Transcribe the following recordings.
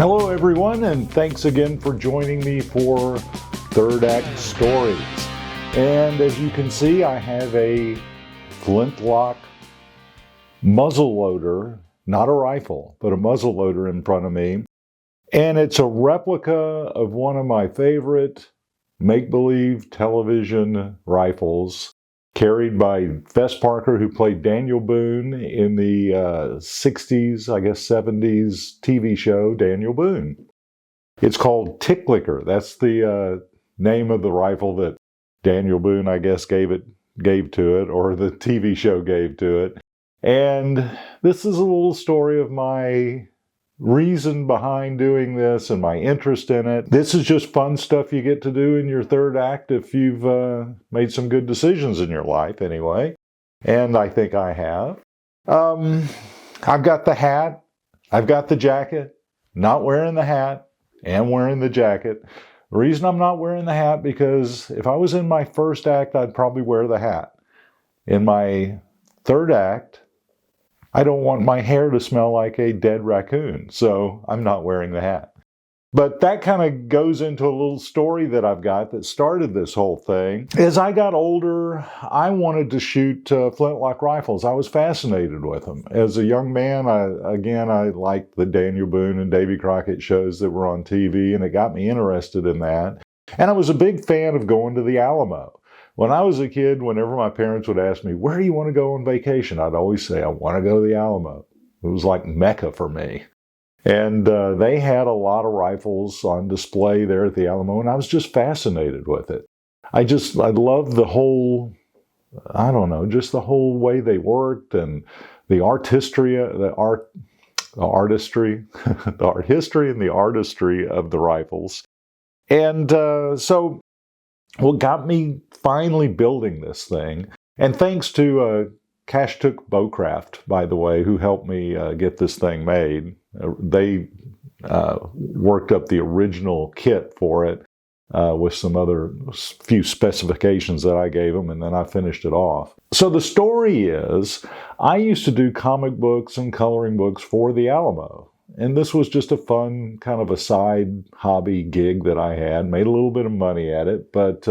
Hello everyone, and thanks again for joining me for Third Act Stories. And as you can see, I have a flintlock muzzleloader, not a rifle, but a muzzleloader in front of me. And it's a replica of one of my favorite make-believe television rifles, carried by Fess Parker, who played Daniel Boone in the 60s, I guess 70s TV show Daniel Boone. It's called Ticklicker. That's the name of the rifle that Daniel Boone, I guess, gave to it, or the TV show gave to it. And this is a little story of my reason behind doing this and my interest in it. This is just fun stuff you get to do in your third act if you've made some good decisions in your life anyway. And I think I have. I've got the hat. I've got the jacket. Not wearing the hat and wearing the jacket. The reason I'm not wearing the hat, because if I was in my first act, I'd probably wear the hat. In my third act, I don't want my hair to smell like a dead raccoon, so I'm not wearing the hat. But that kind of goes into a little story that I've got that started this whole thing. As I got older, I wanted to shoot flintlock rifles. I was fascinated with them. As a young man, I liked the Daniel Boone and Davy Crockett shows that were on TV, and it got me interested in that. And I was a big fan of going to the Alamo. When I was a kid, whenever my parents would ask me, where do you want to go on vacation? I'd always say, I want to go to the Alamo. It was like Mecca for me. And they had a lot of rifles on display there at the Alamo, and I was just fascinated with it. I loved the whole, just the whole way they worked and the art history and the artistry of the rifles. And so what got me finally building this thing, and thanks to Cashtook Bowcraft, by the way, who helped me get this thing made. They worked up the original kit for it with some other few specifications that I gave them, and then I finished it off. So the story is, I used to do comic books and coloring books for the Alamo. And this was just a fun kind of a side hobby gig that I had. Made a little bit of money at it, but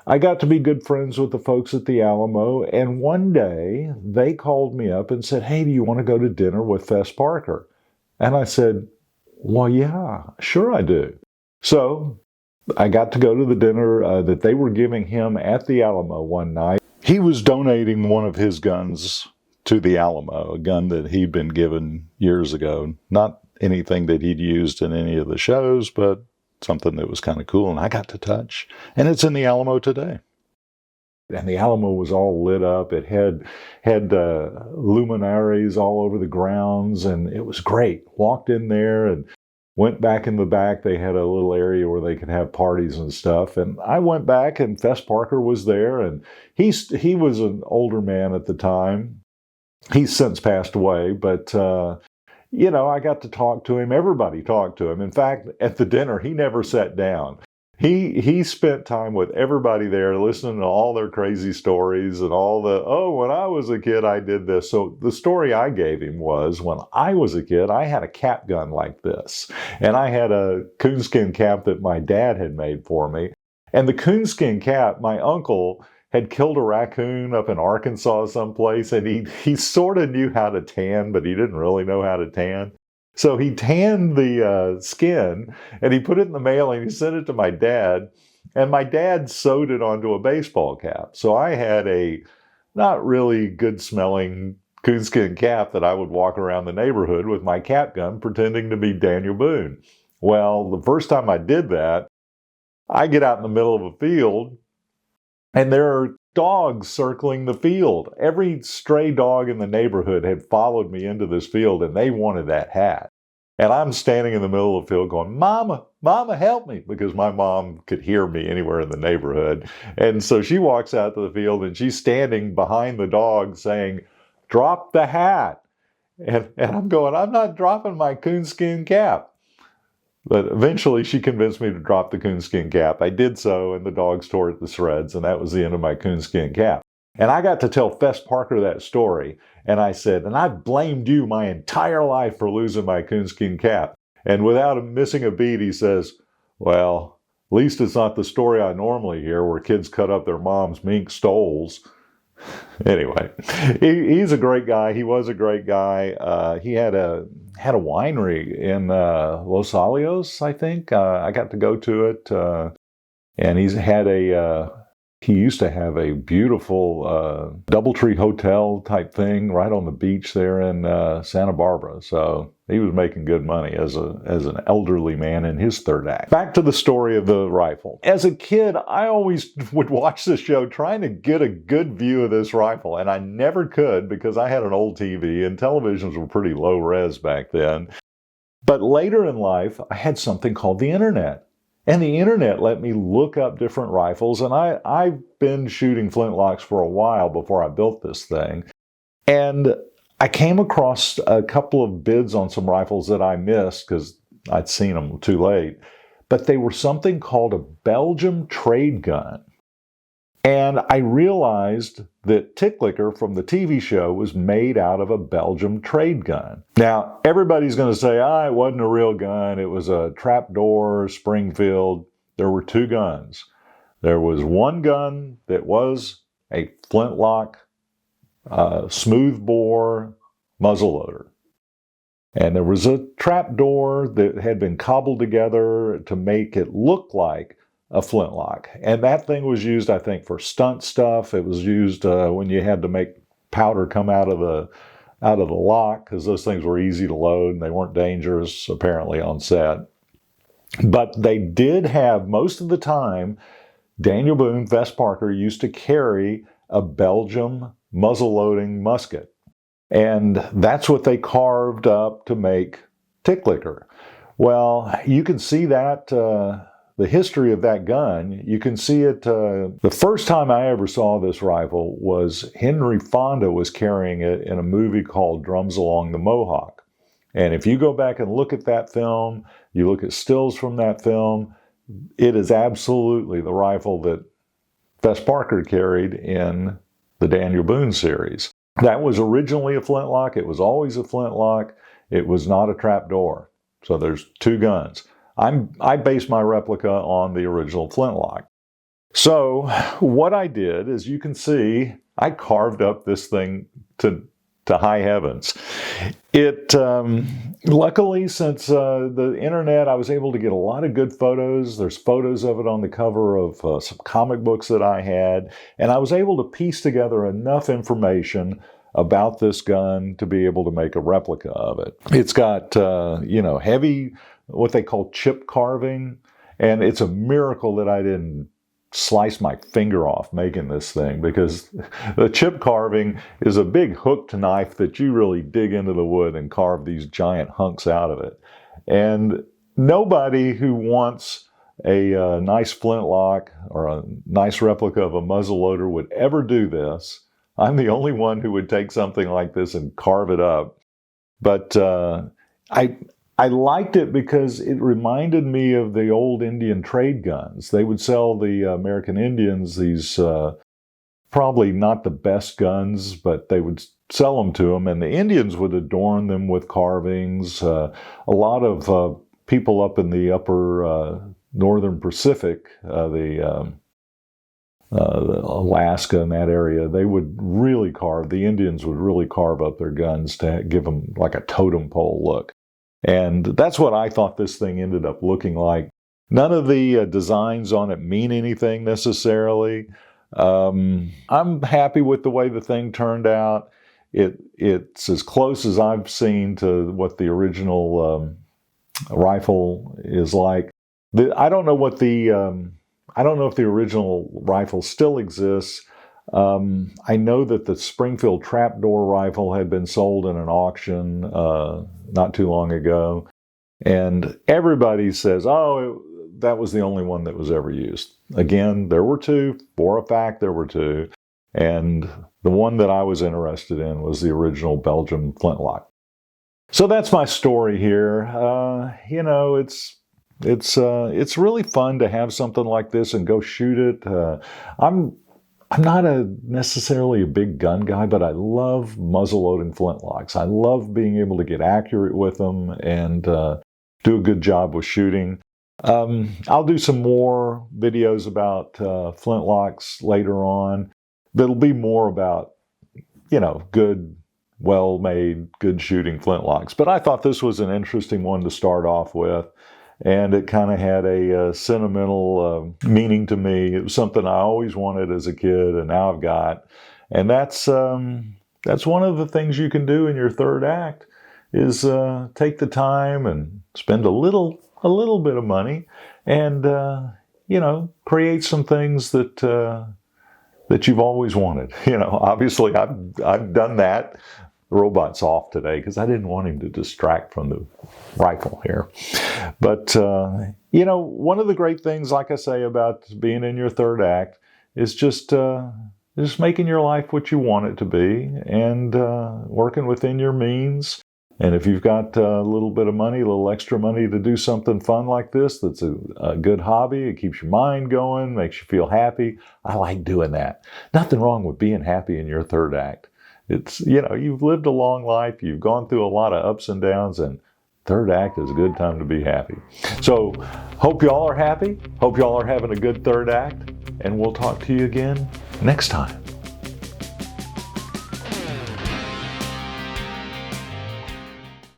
I got to be good friends with the folks at the Alamo. And one day they called me up and said, hey, do you want to go to dinner with Fess Parker? And I said, well, yeah, sure I do. So I got to go to the dinner that they were giving him at the Alamo one night. He was donating one of his guns to the Alamo, a gun that he'd been given years ago. Not anything that he'd used in any of the shows, but something that was kind of cool and I got to touch. And it's in the Alamo today. And the Alamo was all lit up. It had luminaries all over the grounds, and it was great. Walked in there and went back in the back. They had a little area where they could have parties and stuff. And I went back, and Fess Parker was there, and he was an older man at the time. He's since passed away, but, I got to talk to him. Everybody talked to him. In fact, at the dinner, he never sat down. He spent time with everybody there, listening to all their crazy stories and all when I was a kid, I did this. So the story I gave him was, when I was a kid, I had a cap gun like this. And I had a coonskin cap that my dad had made for me. And the coonskin cap, my uncle had killed a raccoon up in Arkansas someplace, and he sort of knew how to tan, but he didn't really know how to tan. So he tanned the skin, and he put it in the mail, and he sent it to my dad, and my dad sewed it onto a baseball cap. So I had a not really good-smelling coonskin cap that I would walk around the neighborhood with my cap gun pretending to be Daniel Boone. Well, the first time I did that, I get out in the middle of a field, and there are dogs circling the field. Every stray dog in the neighborhood had followed me into this field, and they wanted that hat. And I'm standing in the middle of the field going, Mama, help me, because my mom could hear me anywhere in the neighborhood. And so she walks out to the field, and she's standing behind the dog saying, drop the hat. And I'm going, I'm not dropping my coonskin cap. But eventually she convinced me to drop the coonskin cap. I did so, and the dogs tore it to shreds, and that was the end of my coonskin cap. And I got to tell Fess Parker that story, and I said, and I blamed you my entire life for losing my coonskin cap. And without missing a beat, he says, well, at least it's not the story I normally hear where kids cut up their mom's mink stoles. Anyway, he's a great guy. He was a great guy. He had a winery in Los Alamos, I think. I got to go to it. And he used to have a beautiful DoubleTree hotel type thing right on the beach there in Santa Barbara. So he was making good money as an elderly man in his third act. Back to the story of the rifle. As a kid, I always would watch this show trying to get a good view of this rifle, and I never could because I had an old TV and televisions were pretty low res back then. But later in life, I had something called the internet. And the internet let me look up different rifles, and I've been shooting flintlocks for a while before I built this thing. And I came across a couple of bids on some rifles that I missed because I'd seen them too late. But they were something called a Belgium trade gun. And I realized that Ticklicker from the TV show was made out of a Belgium trade gun. Now, everybody's going to say, it wasn't a real gun. It was a trapdoor, Springfield. There were two guns. There was one gun that was a flintlock, smoothbore muzzleloader. And there was a trapdoor that had been cobbled together to make it look like a flintlock. And that thing was used, I think, for stunt stuff. It was used when you had to make powder come out of the lock, because those things were easy to load and they weren't dangerous, apparently, on set. But they did have, most of the time, Daniel Boone, Fess Parker, used to carry a Belgium muzzle-loading musket. And that's what they carved up to make Ticklicker. Well, you can see that the history of that gun. You can see it. The first time I ever saw this rifle was Henry Fonda was carrying it in a movie called Drums Along the Mohawk. And if you go back and look at that film, you look at stills from that film, it is absolutely the rifle that Fess Parker carried in the Daniel Boone series. That was originally a flintlock. It was always a flintlock. It was not a trapdoor. So there's two guns. I based my replica on the original flintlock. So what I did is, you can see, I carved up this thing to high heavens. It luckily, since the internet, I was able to get a lot of good photos. There's photos of it on the cover of some comic books that I had, and I was able to piece together enough information about this gun to be able to make a replica of it. It's got heavy, what they call chip carving, and it's a miracle that I didn't slice my finger off making this thing, because the chip carving is a big hooked knife that you really dig into the wood and carve these giant hunks out of it. And nobody who wants a nice flintlock or a nice replica of a muzzleloader would ever do this. I'm the only one who would take something like this and carve it up. But I liked it because it reminded me of the old Indian trade guns. They would sell the American Indians these probably not the best guns, but they would sell them to them, and the Indians would adorn them with carvings. A lot of people up in the upper northern Pacific, the Alaska and that area, they would really carve, the Indians would really carve up their guns to give them like a totem pole look. And that's what I thought this thing ended up looking like. None of the designs on it mean anything necessarily. I'm happy with the way the thing turned out. It's as close as I've seen to what the original rifle is like. I don't know if the original rifle still exists. I know that the Springfield trapdoor rifle had been sold in an auction not too long ago, and everybody says, that was the only one that was ever used. Again, there were two. For a fact, there were two, and the one that I was interested in was the original Belgium flintlock. So that's my story here. It's really fun to have something like this and go shoot it. I'm not necessarily a big gun guy, but I love muzzle-loading flintlocks. I love being able to get accurate with them and do a good job with shooting. I'll do some more videos about flintlocks later on, but it'll be more about, good, well-made, good shooting flintlocks. But I thought this was an interesting one to start off with, and it kind of had a sentimental meaning to me. It was something I always wanted as a kid, and now I've got. And that's one of the things you can do in your third act is take the time and spend a little bit of money, and create some things that you've always wanted. Obviously I've done that. The robot's off today because I didn't want him to distract from the rifle here. But one of the great things, like I say, about being in your third act is just making your life what you want it to be, and working within your means. And if you've got a little bit of money, a little extra money to do something fun like this, that's a good hobby. It keeps your mind going, makes you feel happy. I like doing that. Nothing wrong with being happy in your third act. It's, you've lived a long life. You've gone through a lot of ups and downs, and third act is a good time to be happy. So hope y'all are happy. Hope y'all are having a good third act. And we'll talk to you again next time.